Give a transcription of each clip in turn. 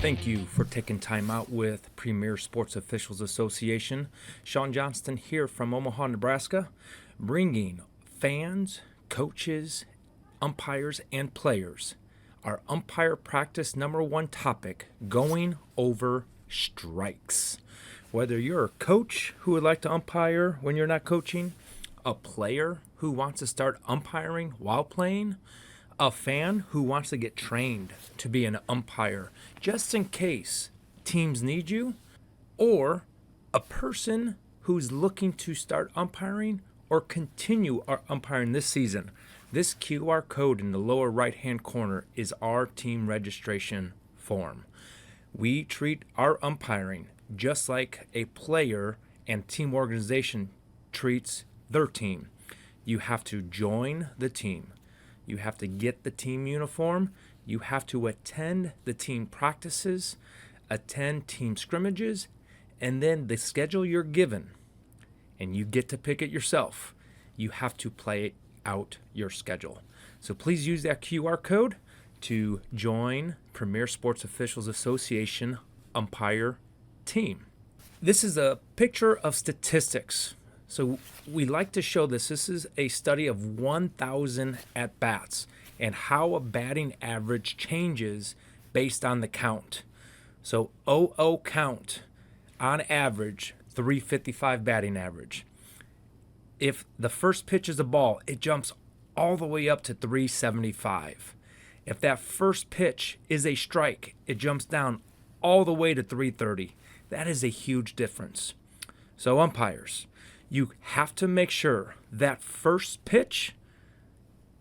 Thank you for taking time out with Premier Sports Officials Association. Sean Johnston here from Omaha, Nebraska, bringing fans, coaches, umpires, and players our umpire practice number one topic, going over strikes. Whether you're a coach who would like to umpire when you're not coaching, a player who wants to start umpiring while playing, a fan who wants to get trained to be an umpire just in case teams need you, or a person who's looking to start umpiring or continue our umpiring this season. This QR code in the lower right-hand corner is our team registration form. We treat our umpiring just like a player and team organization treats their team. You have to join the team. You have to get the team uniform. You have to attend the team practices, attend team scrimmages, and then the schedule you're given, and you get to pick it yourself. You have to play out your schedule. So please use that QR code to join Premier Sports Officials Association umpire team. This is a picture of statistics. So we like to show this. This is a study of 1,000 at-bats and how a batting average changes based on the count. So 0-0 count, on average, 355 batting average. If the first pitch is a ball, it jumps all the way up to 375. If that first pitch is a strike, it jumps down all the way to 330. That is a huge difference. So umpires, you have to make sure that first pitch,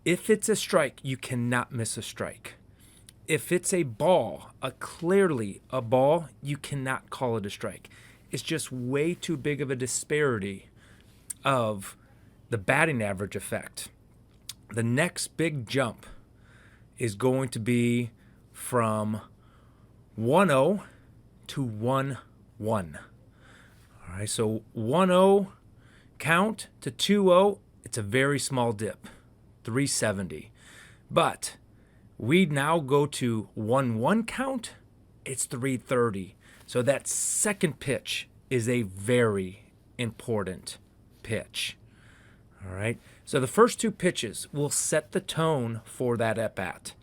if it's a strike, you cannot miss a strike. If it's a ball, clearly a ball, you cannot call it a strike. It's just way too big of a disparity of the batting average effect. The next big jump is going to be from 1-0 to 1-1. All right, so 1-0 count to 2-0, it's a very small dip, 370. But we now go to 1-1 count, it's 330. So that second pitch is a very important pitch. All right, so the first two pitches will set the tone for that at-bat.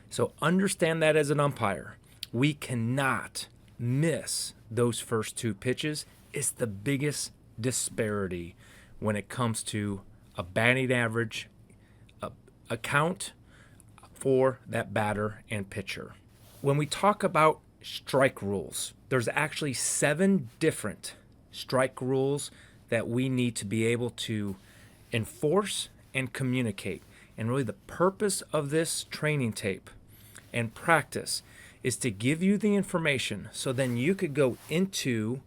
So understand that as an umpire. We cannot miss those first two pitches. It's the biggest disparity when it comes to a batting average, a count for that batter and pitcher. When we talk about strike rules, there's actually 7 different strike rules that we need to be able to enforce and communicate. And really the purpose of this training tape and practice is to give you the information so then you could go into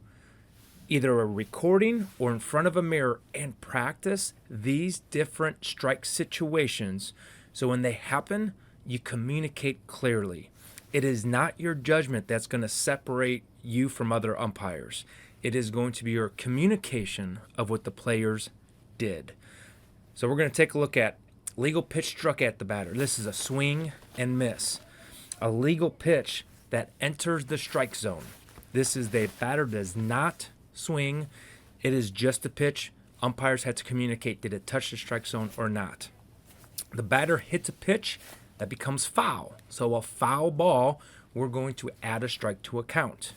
either a recording or in front of a mirror and practice these different strike situations so when they happen, you communicate clearly. It is not your judgment that's going to separate you from other umpires. It is going to be your communication of what the players did. So we're going to take a look at legal pitch struck at the batter. This is a swing and miss. A legal pitch that enters the strike zone. This is the batter does not swing. It is just a pitch. Umpires had to communicate, did it touch the strike zone or not? The batter hits a pitch that becomes foul. So a foul ball, we're going to add a strike to a count.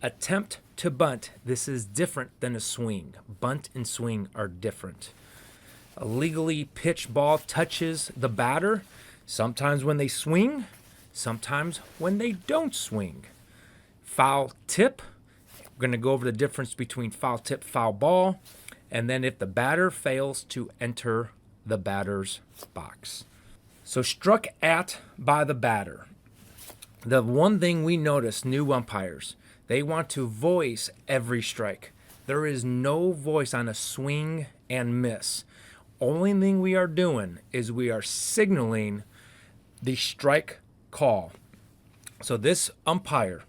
Attempt to bunt. This is different than a swing. Bunt and swing are different. A legally pitched ball touches the batter, sometimes when they swing, sometimes when they don't swing. Foul tip. We're going to go over the difference between foul tip, foul ball, and then if the batter fails to enter the batter's box. So struck at by the batter. The one thing we notice, new umpires, they want to voice every strike. There is no voice on a swing and miss. Only thing we are doing is we are signaling the strike call. So this umpire,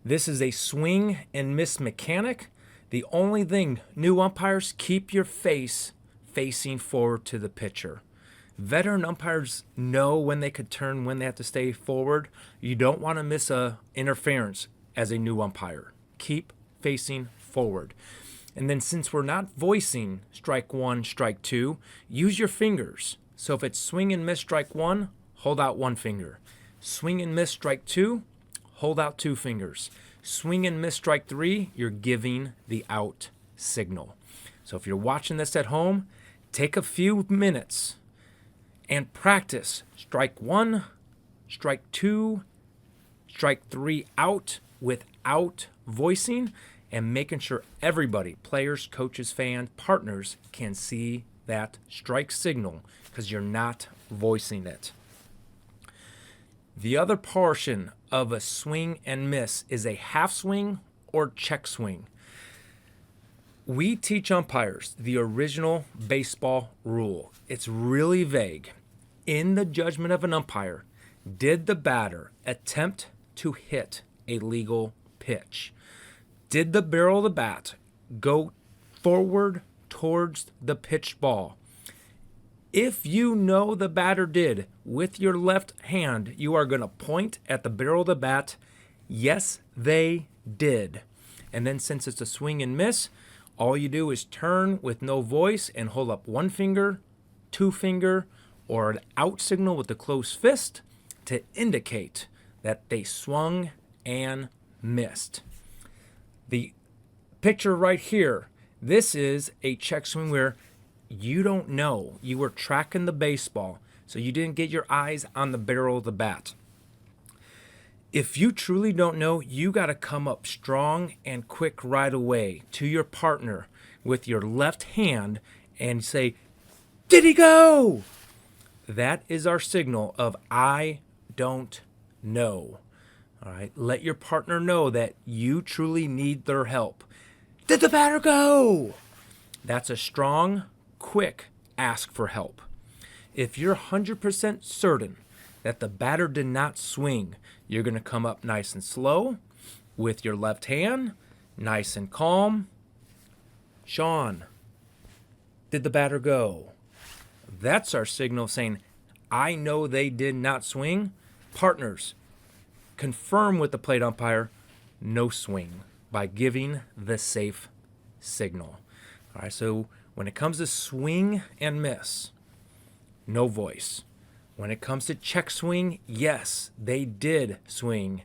this is a swing and miss mechanic. The only thing, new umpires, keep your face facing forward to the pitcher. Veteran umpires know when they could turn, when they have to stay forward. You don't want to miss a interference as a new umpire. Keep facing forward. And then since we're not voicing strike one, strike two, use your fingers. So if it's swing and miss strike one, hold out one finger. Swing and miss strike two, hold out two fingers. Swing and miss strike three, you're giving the out signal. So if you're watching this at home, take a few minutes and practice strike one, strike two, strike three out without voicing, and making sure everybody, players, coaches, fans, partners, can see that strike signal because you're not voicing it. The other portion of a swing and miss is a half swing or check swing. We teach umpires the original baseball rule. It's really vague. In the judgment of an umpire, did the batter attempt to hit a legal pitch? Did the barrel of the bat go forward towards the pitched ball? If you know the batter did, with your left hand, you are going to point at the barrel of the bat. Yes, they did. And then since it's a swing and miss, all you do is turn with no voice and hold up one finger, two finger, or an out signal with the closed fist to indicate that they swung and missed. The picture right here, this is a check swing where you don't know. You were tracking the baseball, so you didn't get your eyes on the barrel of the bat. If you truly don't know, you got to come up strong and quick right away to your partner with your left hand and say, "Did he go?" That is our signal of I don't know. All right, let your partner know that you truly need their help. Did the batter go? That's a strong, quick ask for help. If you're 100% certain that the batter did not swing, you're going to come up nice and slow with your left hand, nice and calm. Sean, did the batter go? That's our signal saying, I know they did not swing. Partners, confirm with the plate umpire, no swing, by giving the safe signal. All right, so when it comes to swing and miss, no voice. When it comes to check swing, yes, they did swing.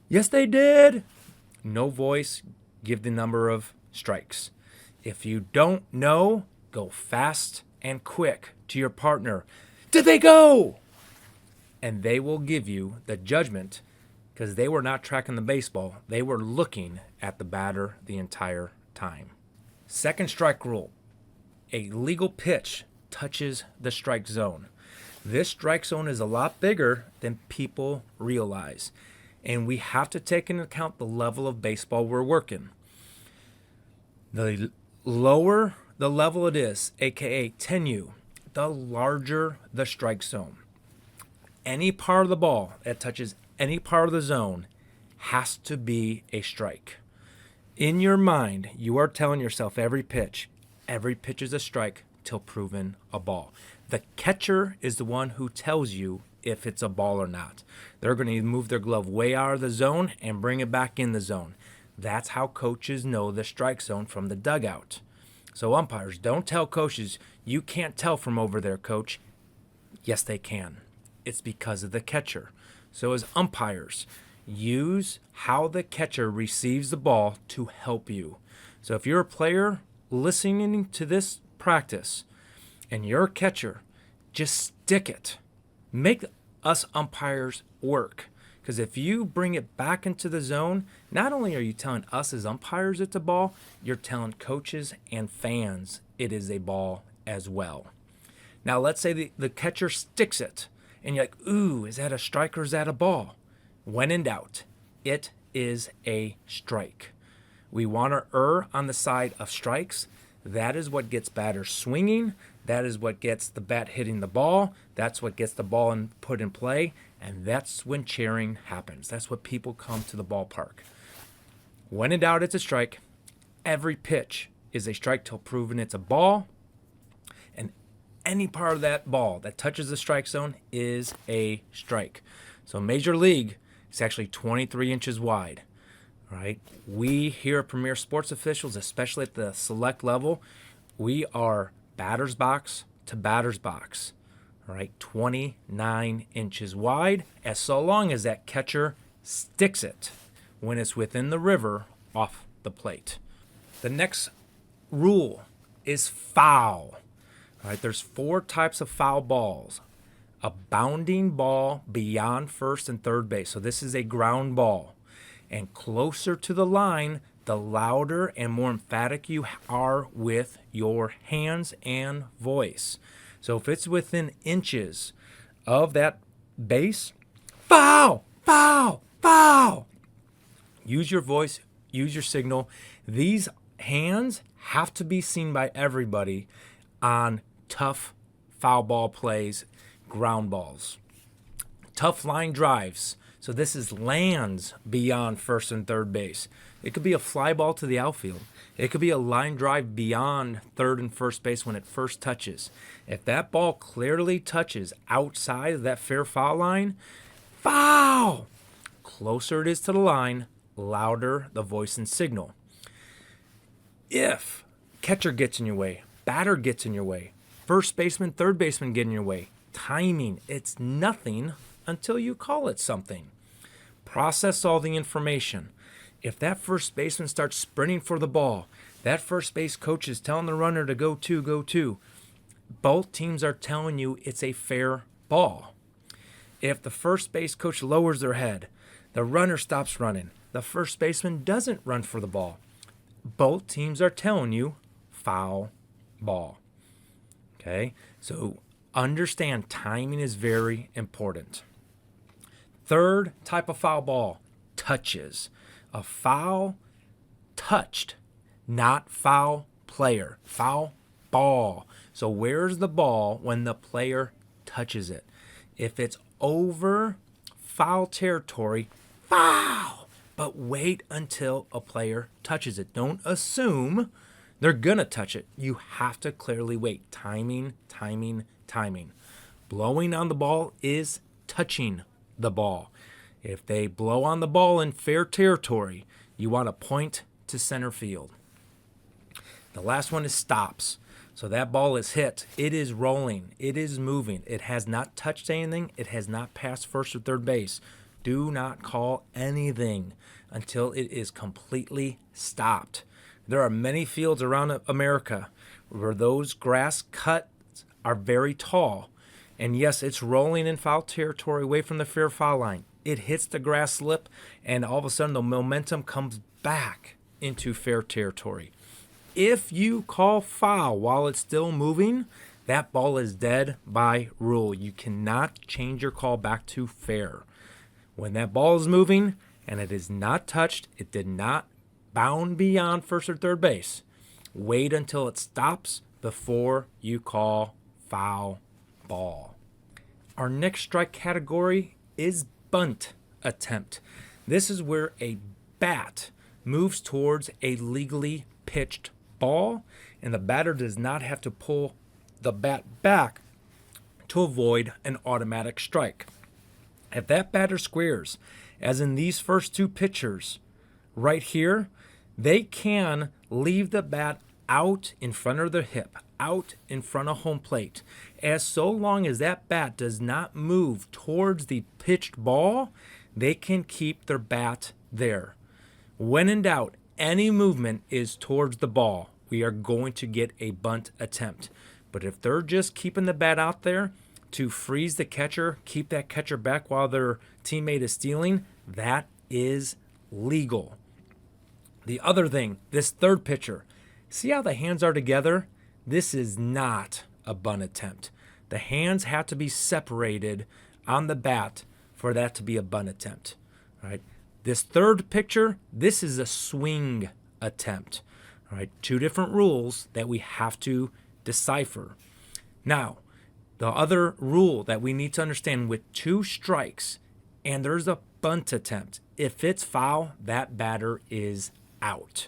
Yes, they did. No voice, give the number of strikes. If you don't know, go fast and quick to your partner. Did they go? And they will give you the judgment because they were not tracking the baseball. They were looking at the batter the entire time. Second strike rule. A legal pitch touches the strike zone. This strike zone is a lot bigger than people realize. And we have to take into account the level of baseball we're working. The lower the level it is, aka 10U, the larger the strike zone. Any part of the ball that touches any part of the zone has to be a strike. In your mind, you are telling yourself every pitch is a strike till proven a ball. The catcher is the one who tells you if it's a ball or not. They're going to move their glove way out of the zone and bring it back in the zone. That's how coaches know the strike zone from the dugout. So umpires, don't tell coaches, you can't tell from over there, coach. Yes, they can. It's because of the catcher. So as umpires, use how the catcher receives the ball to help you. So if you're a player listening to this practice and you're a catcher, just stick it. Make us umpires work. Because if you bring it back into the zone, not only are you telling us as umpires it's a ball, you're telling coaches and fans it is a ball as well. Now let's say the catcher sticks it. And you're like, ooh, is that a strike or is that a ball? When in doubt, it is a strike. We want to err on the side of strikes. That is what gets batters swinging. That is what gets the bat hitting the ball. That's what gets the ball put in play. And that's when cheering happens. That's what people come to the ballpark. When in doubt, it's a strike. Every pitch is a strike till proven it's a ball. And any part of that ball that touches the strike zone is a strike. So Major League is actually 23 inches wide. All right. We here at Premier Sports Officials, especially at the select level, we are batter's box to batter's box. All right, 29 inches wide, as so long as that catcher sticks it when it's within the river off the plate. The next rule is foul. All right, there's 4 types of foul balls. A bounding ball beyond first and third base. So this is a ground ball. And closer to the line, the louder and more emphatic you are with your hands and voice. So if it's within inches of that base, foul, foul, foul. Use your voice, use your signal. These hands have to be seen by everybody on tough foul ball plays, ground balls. Tough line drives. So this is lands beyond first and third base. It could be a fly ball to the outfield. It could be a line drive beyond third and first base when it first touches. If that ball clearly touches outside of that fair foul line, foul! Closer it is to the line, louder the voice and signal. If catcher gets in your way, batter gets in your way, first baseman, third baseman get in your way, timing, it's nothing until you call it something. Process all the information. If that first baseman starts sprinting for the ball, that first base coach is telling the runner to go to, both teams are telling you it's a fair ball. If the first base coach lowers their head, the runner stops running, the first baseman doesn't run for the ball, both teams are telling you foul ball. Okay, so understand timing is very important. Third type of foul ball, touches. A foul touched, not foul player, foul ball. So where's the ball when the player touches it? If it's over foul territory, foul. But wait until a player touches it. Don't assume they're going to touch it. You have to clearly wait. Timing, timing, timing. Blowing on the ball is touching the ball. If they blow on the ball in fair territory, you want to point to center field. The last one is stops. So that ball is hit. It is rolling. It is moving. It has not touched anything. It has not passed first or third base. Do not call anything until it is completely stopped. There are many fields around America where those grass cuts are very tall. And yes, it's rolling in foul territory away from the fair foul line. It hits the grass slip, and all of a sudden the momentum comes back into fair territory. If you call foul while it's still moving, that ball is dead by rule. You cannot change your call back to fair. When that ball is moving and it is not touched, it did not bound beyond first or third base, wait until it stops before you call foul ball. Our next strike category is bunt attempt. This is where a bat moves towards a legally pitched ball, and the batter does not have to pull the bat back to avoid an automatic strike. If that batter squares, as in these first 2 pitchers right here, they can leave the bat out in front of their hip, out in front of home plate. As so long as that bat does not move towards the pitched ball, they can keep their bat there. When in doubt, any movement is towards the ball. We are going to get a bunt attempt. But if they're just keeping the bat out there to freeze the catcher, keep that catcher back while their teammate is stealing, that is legal. The other thing, this third pitcher, see how the hands are together? This is not a bunt attempt. The hands have to be separated on the bat for that to be a bunt attempt. All right. This third picture, this is a swing attempt. All right. 2 different rules that we have to decipher. Now, the other rule that we need to understand with 2 strikes and there's a bunt attempt, if it's foul, that batter is out.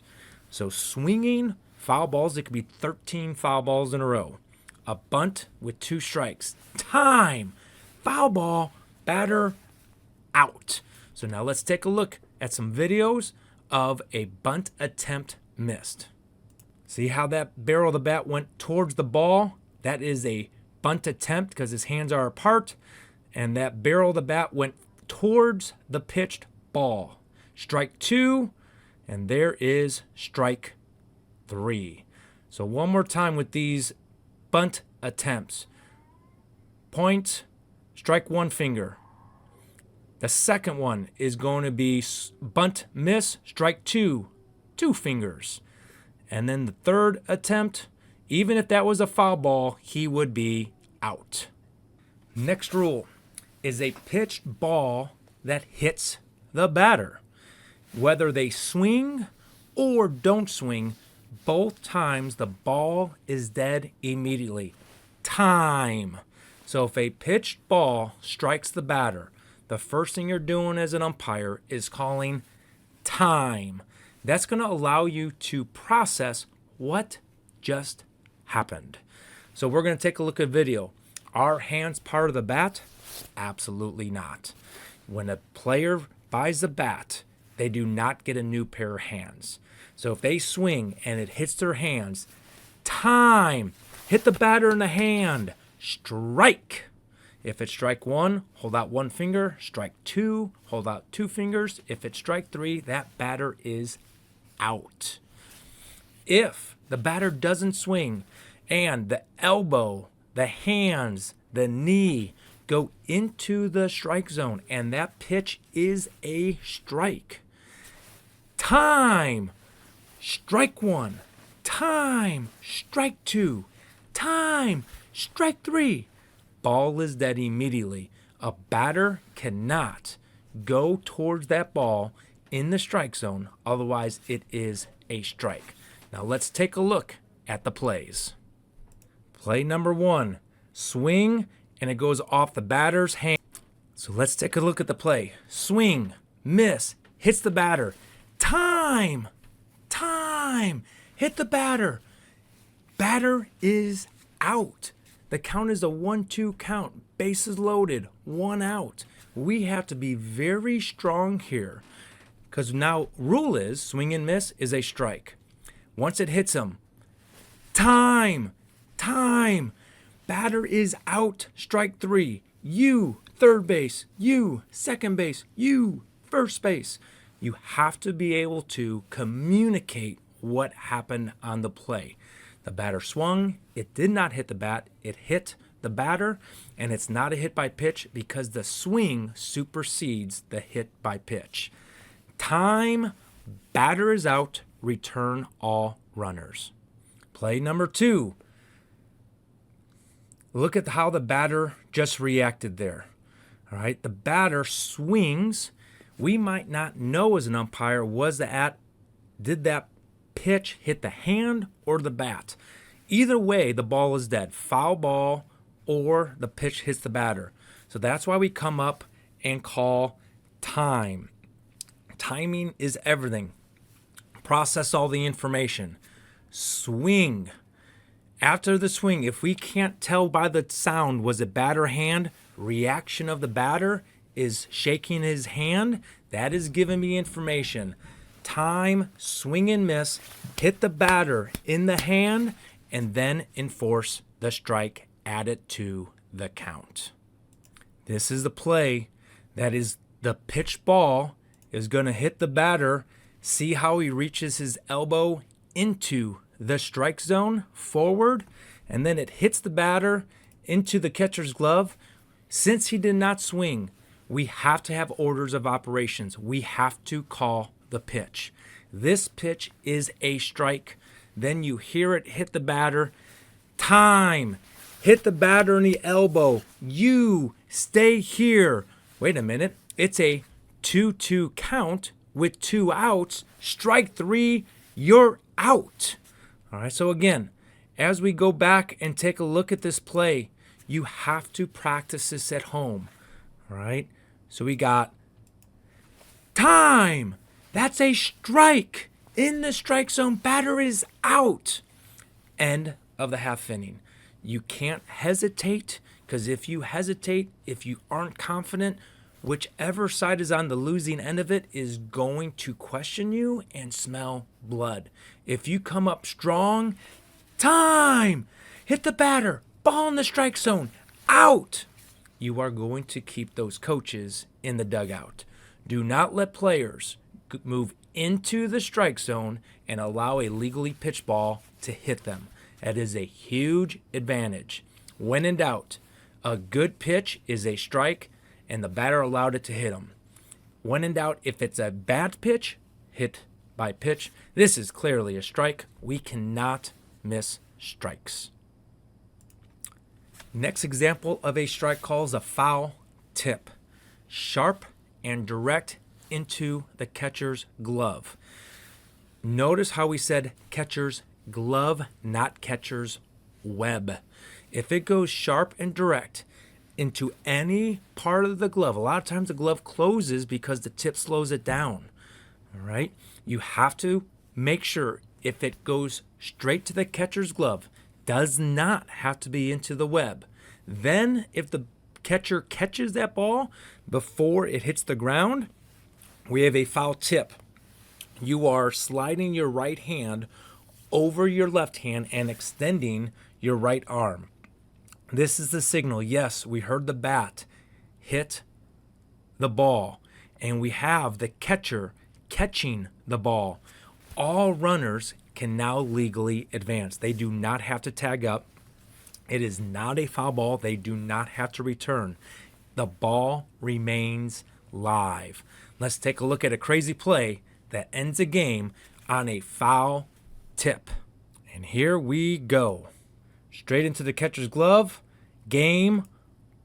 So swinging foul balls, it could be 13 foul balls in a row. a bunt with 2 strikes. Time. Foul ball. Batter out. So now let's take a look at some videos of a bunt attempt missed. See how that barrel of the bat went towards the ball? That is a bunt attempt because his hands are apart, and that barrel of the bat went towards the pitched ball. Strike 2, and there is strike 3. So one more time with these bunt attempts. Point, strike 1 finger. The second one is going to be bunt miss, strike 2, 2 fingers. And then the third attempt, even if that was a foul ball, he would be out. Next rule is a pitched ball that hits the batter. Whether they swing or don't swing, both times the ball is dead immediately. Time. So if a pitched ball strikes the batter, the first thing you're doing as an umpire is calling time. That's going to allow you to process what just happened. So we're going to take a look at video. Are hands part of the bat? Absolutely not. When a player buys the bat, they do not get a new pair of hands. So if they swing and it hits their hands, time. Hit the batter in the hand. Strike. If it's strike 1, hold out 1 finger. Strike 2, hold out 2 fingers. If it's strike 3, that batter is out. If the batter doesn't swing and the elbow, the hands, the knee go into the strike zone and that pitch is a strike, time. Strike 1, time. Strike 2, time. Strike 3. Ball is dead immediately. A batter cannot go towards that ball in the strike zone, otherwise it is a strike. Now let's take a look at the plays. Play number 1, swing, and it goes off the batter's hand. So let's take a look at the play. Swing, miss, hits the batter. Time, time, hit the batter. Batter is out. The count is a 1-2 count. Bases loaded, 1 out. We have to be very strong here because now rule is swing and miss is a strike. Once it hits him, time, time. Batter is out, strike 3. You, third base. You, second base. You, first base. You have to be able to communicate what happened on the play. The batter swung, it did not hit the bat, it hit the batter, and it's not a hit by pitch because the swing supersedes the hit by pitch. Time, batter is out, return all runners. Play number 2. Look at how the batter just reacted there. All right, the batter swings. We might not know as an umpire, did that pitch hit the hand or the bat? Either way, the ball is dead. Foul ball or the pitch hits the batter. So that's why we come up and call time. Timing is everything. Process all the information. Swing. After the swing, if we can't tell by the sound, was it bat or hand? Reaction of the batter is shaking his hand. That is giving me information. Time, swing and miss, hit the batter in the hand, and then enforce the strike, add it to the count. This is the play. That is the pitch ball is going to hit the batter. See how he reaches his elbow into the strike zone forward, and then it hits the batter into the catcher's glove. Since he did not swing, we have to have orders of operations. We have to call the pitch. This pitch is a strike. Then you hear it hit the batter. Time. Hit the batter in the elbow. You stay here. Wait a minute. It's a 2-2 count with 2 outs. Strike 3. You're out. All right. So again, as we go back and take a look at this play, you have to practice this at home. All right. So we got time. That's a strike. In the strike zone, batter is out. End of the half inning. You can't hesitate, because if you hesitate, if you aren't confident, whichever side is on the losing end of it is going to question you and smell blood. If you come up strong, time, hit the batter, ball in the strike zone, out, you are going to keep those coaches in the dugout. Do not let players move into the strike zone and allow a legally pitched ball to hit them. That is a huge advantage. When in doubt, a good pitch is a strike, and the batter allowed it to hit him. When in doubt, if it's a bad pitch, hit by pitch, this is clearly a strike. We cannot miss strikes. Next example of a strike call is a foul tip. Sharp and direct into the catcher's glove. Notice how we said catcher's glove, not catcher's web. If it goes sharp and direct into any part of the glove, a lot of times the glove closes because the tip slows it down. All right? You have to make sure if it goes straight to the catcher's glove, does not have to be into the web. Then if the catcher catches that ball before it hits the ground, we have a foul tip. You are sliding your right hand over your left hand and extending your right arm. This is the signal. Yes, we heard the bat hit the ball, and we have the catcher catching the ball. All runners can now legally advance. They do not have to tag up. It is not a foul ball. They do not have to return. The ball remains live. Let's take a look at a crazy play that ends a game on a foul tip. And here we go. Straight into the catcher's glove. Game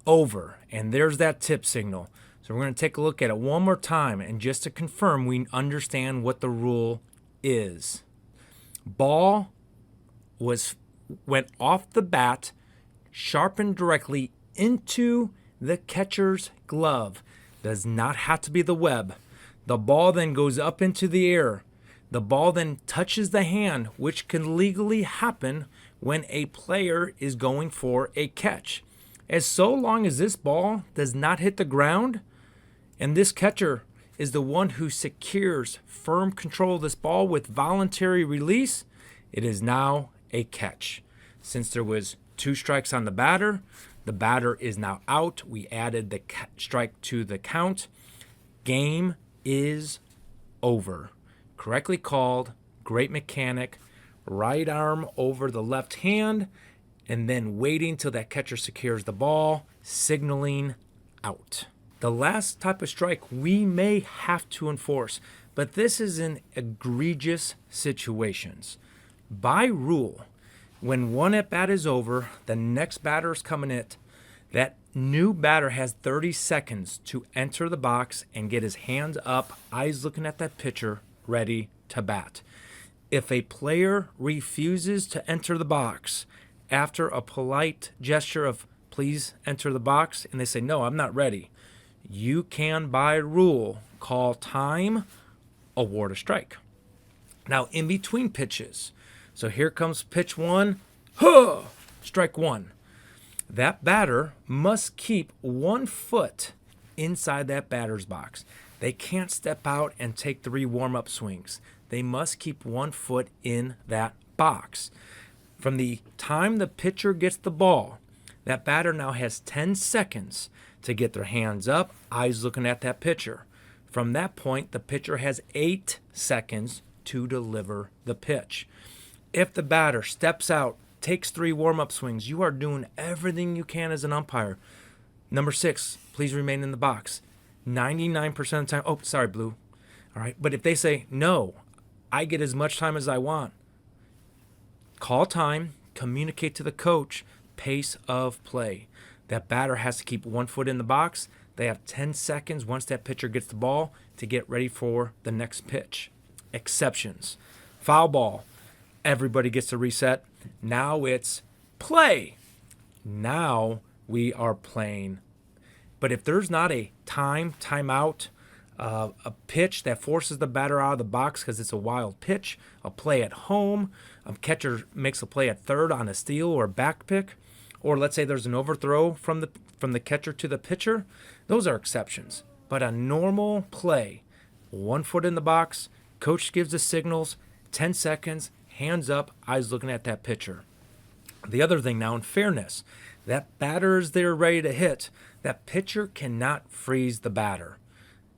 over. And there's that tip signal. So we're going to take a look at it one more time. And just to confirm, we understand what the rule is. Ball went off the bat, sharpened directly into the catcher's glove. Does not have to be the web. The ball then goes up into the air. The ball then touches the hand, which can legally happen when a player is going for a catch. As so long as this ball does not hit the ground, and this catcher is the one who secures firm control of this ball with voluntary release, it is now a catch. Since there was 2 strikes on the batter is now out. We added the strike to the count. Game is over. Correctly called, great mechanic, right arm over the left hand, and then waiting till that catcher secures the ball, signaling out. The last type of strike we may have to enforce, but this is in egregious situations. By rule, when one at bat is over, the next batter is coming in. That new batter has 30 seconds to enter the box and get his hands up, eyes looking at that pitcher, ready to bat. If a player refuses to enter the box after a polite gesture of please enter the box, and they say, no, I'm not ready, you can, by rule, call time, award a strike. Now, in between pitches, so here comes pitch 1, strike 1. That batter must keep 1 foot inside that batter's box. They can't step out and take 3 warm-up swings. They must keep 1 foot in that box. From the time the pitcher gets the ball, that batter now has 10 seconds to get their hands up, eyes looking at that pitcher. From that point, the pitcher has 8 seconds to deliver the pitch. If the batter steps out, takes 3 warm-up swings, you are doing everything you can as an umpire. Number 6, please remain in the box. 99% of the time, oh, sorry, Blue. All right, but if they say, no, I get as much time as I want, call time, communicate to the coach, pace of play. That batter has to keep 1 foot in the box. They have 10 seconds once that pitcher gets the ball to get ready for the next pitch. Exceptions. Foul ball. Everybody gets to reset. Now it's play. Now we are playing. But if there's not a timeout, a pitch that forces the batter out of the box because it's a wild pitch, a play at home, a catcher makes a play at third on a steal or a back pick, or let's say there's an overthrow from the catcher to the pitcher, those are exceptions. But a normal play, 1 foot in the box, coach gives the signals, 10 seconds, hands up, eyes looking at that pitcher. The other thing now, in fairness, that batter is there ready to hit. That pitcher cannot freeze the batter.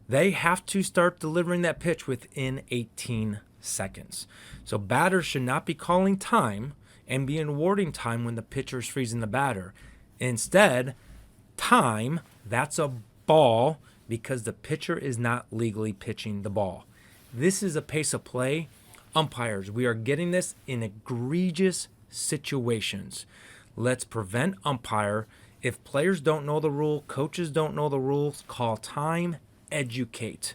They have to start delivering that pitch within 18 seconds. So batters should not be calling time and be awarding time when the pitcher is freezing the batter. Instead, time, that's a ball because the pitcher is not legally pitching the ball. This is a pace of play. Umpires, we are getting this in egregious situations. Let's prevent umpire. If players don't know the rule, coaches don't know the rules, call time, educate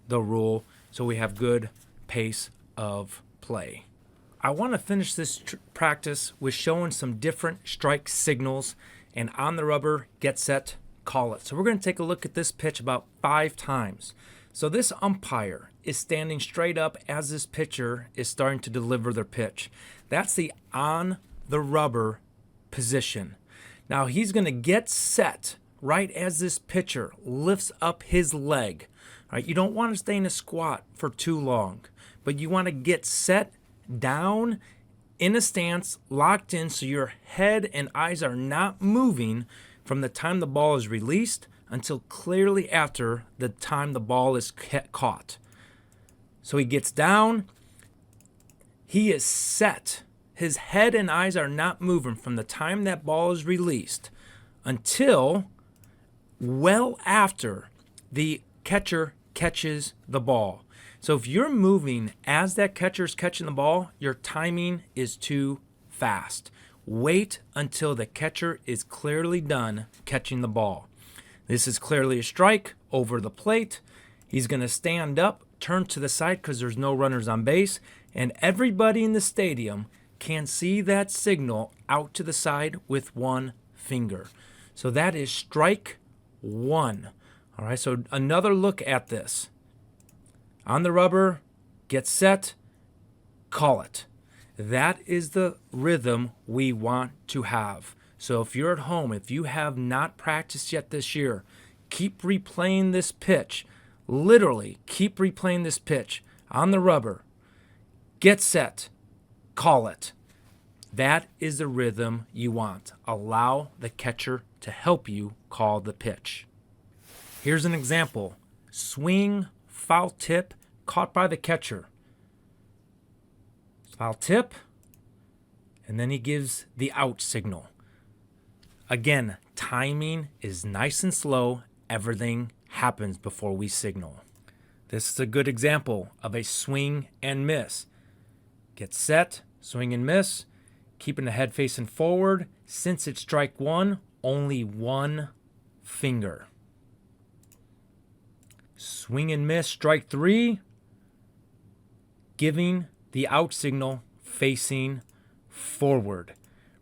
the rule so we have good pace of play. I want to finish this practice with showing some different strike signals and on the rubber, get set, call it. So we're going to take a look at this pitch about 5 times. So this umpire is standing straight up as this pitcher is starting to deliver their pitch. That's the on the rubber position. Now he's going to get set right as this pitcher lifts up his leg. All right, you don't want to stay in a squat for too long, but you want to get set down in a stance, locked in, so your head and eyes are not moving from the time the ball is released until clearly after the time the ball is caught. So he gets down, he is set. His head and eyes are not moving from the time that ball is released until well after the catcher catches the ball. So if you're moving as that catcher's catching the ball, your timing is too fast. Wait until the catcher is clearly done catching the ball. This is clearly a strike over the plate. He's going to stand up, turn to the side because there's no runners on base, and everybody in the stadium can see that signal out to the side with one finger. So that is strike 1. All right, so another look at this. On the rubber, get set, call it. That is the rhythm we want to have. So if you're at home, if you have not practiced yet this year, keep replaying this pitch. Literally, keep replaying this pitch. On the rubber, get set, call it. That is the rhythm you want. Allow the catcher to help you call the pitch. Here's an example. Swing, foul tip, caught by the catcher. Foul tip, and then he gives the out signal. Again, timing is nice and slow. Everything happens before we signal. This is a good example of a swing and miss. Get set, swing and miss, keeping the head facing forward. Since it's strike 1, only one finger. Swing and miss, strike 3, giving the out signal facing forward.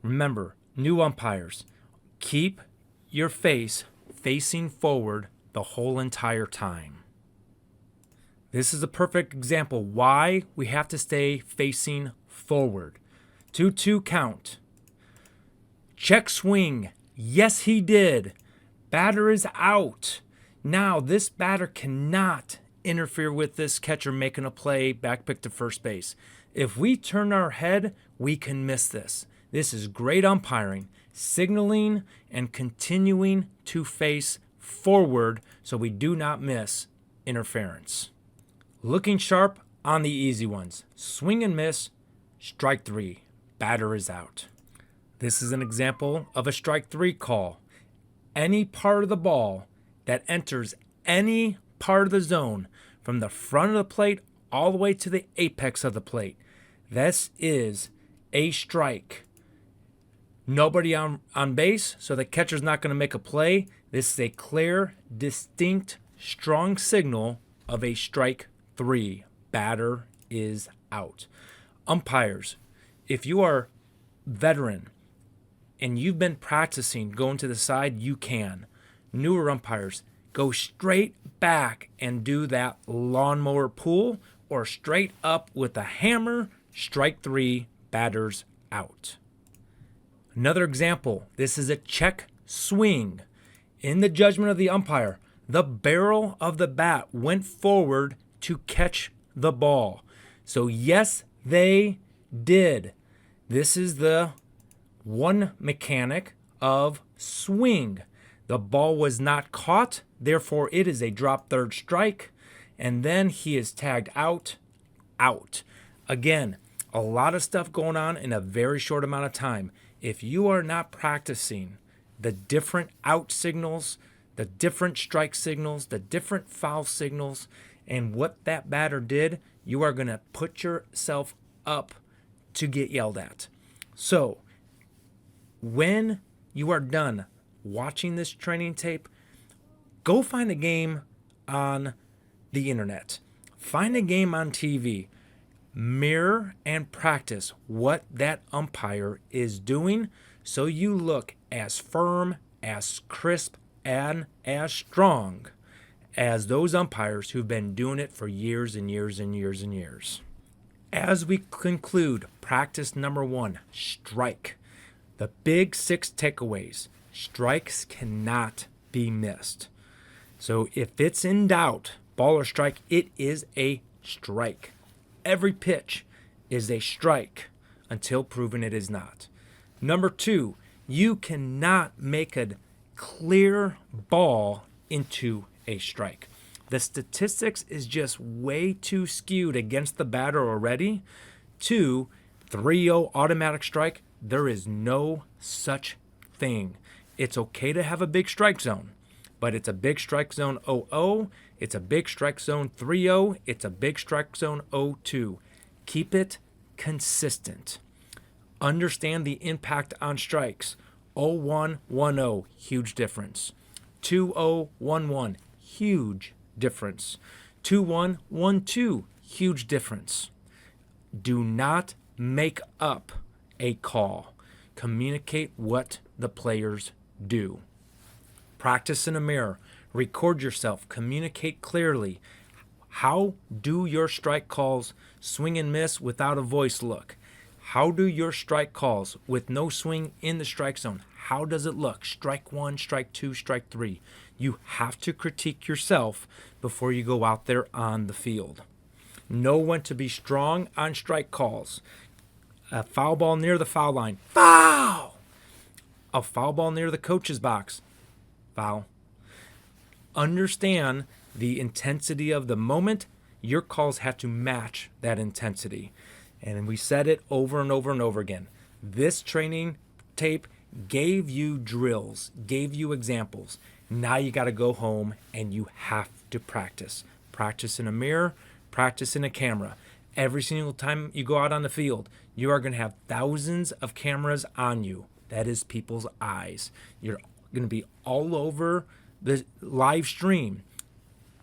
Remember, new umpires, keep your face facing forward the whole entire time. This is a perfect example why we have to stay facing forward. 2-2 count. Check swing. Yes, he did. Batter is out. Now, this batter cannot interfere with this catcher making a play, back pick to first base. If we turn our head, we can miss this. This is great umpiring, signaling and continuing to face forward so we do not miss interference. Looking sharp on the easy ones. Swing and miss, strike 3, batter is out. This is an example of a strike 3 call. Any part of the ball that enters any part of the zone from the front of the plate all the way to the apex of the plate. This is a strike. Nobody on base, so the catcher's not going to make a play. This is a clear, distinct, strong signal of a strike 3. Batter is out. Umpires, if you are veteran and you've been practicing going to the side, you can. Newer umpires, go straight back and do that lawnmower pull or straight up with a hammer, strike 3, batters out. Another example, this is a check swing. In the judgment of the umpire, the barrel of the bat went forward to catch the ball. So yes, they did. This is the one mechanic of swing. The ball was not caught, therefore it is a drop third strike, and then he is tagged out. Again, a lot of stuff going on in a very short amount of time. If you are not practicing the different out signals, the different strike signals, the different foul signals, and what that batter did, you are going to put yourself up to get yelled at. So, when you are done watching this training tape, go find a game on the internet. Find a game on TV. Mirror and practice what that umpire is doing so you look as firm, as crisp, and as strong as those umpires who've been doing it for years and years and years and years. As we conclude practice number 1, strike. The big 6 takeaways. Strikes cannot be missed. So if it's in doubt, ball or strike, it is a strike. Every pitch is a strike until proven it is not. Number 2, you cannot make a clear ball into a strike. The statistics is just way too skewed against the batter already. 2, 3-0 automatic strike. There is no such thing. It's okay to have a big strike zone, but it's a big strike zone 0-0. It's a big strike zone 3-0. It's a big strike zone 0-2. Keep it consistent. Understand the impact on strikes. 0-1, 1-0, huge difference. 2-0, 1-1, huge difference. 2-1, 1-2, huge difference. Do not make up a call. Communicate what the players do. Practice in a mirror. Record yourself. Communicate clearly. How do your strike calls swing and miss without a voice look? How do your strike calls with no swing in the strike zone? How does it look? Strike 1, strike 2, strike 3. You have to critique yourself before you go out there on the field. Know when to be strong on strike calls. A foul ball near the foul line. Foul! A foul ball near the coach's box. Foul. Understand the intensity of the moment. Your calls have to match that intensity. And we said it over and over and over again. This training tape gave you drills, gave you examples. Now you got to go home and you have to practice. Practice in a mirror, practice in a camera. Every single time you go out on the field, you are going to have thousands of cameras on you. That is people's eyes. You're going to be all over the live stream.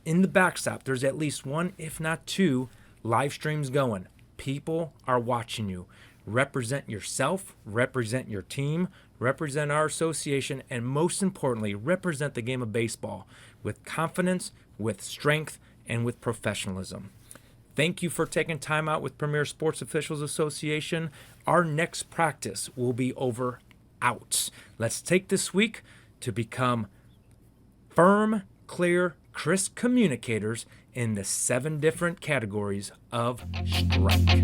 In the backstop, there's at least 1, if not 2, live streams going. People are watching you. Represent yourself, represent your team, represent our association, and most importantly, represent the game of baseball with confidence, with strength, and with professionalism. Thank you for taking time out with Premier Sports Officials Association. Our next practice will be over outs. Let's take this week to become firm, clear, crisp communicators in the 7 different categories of strike.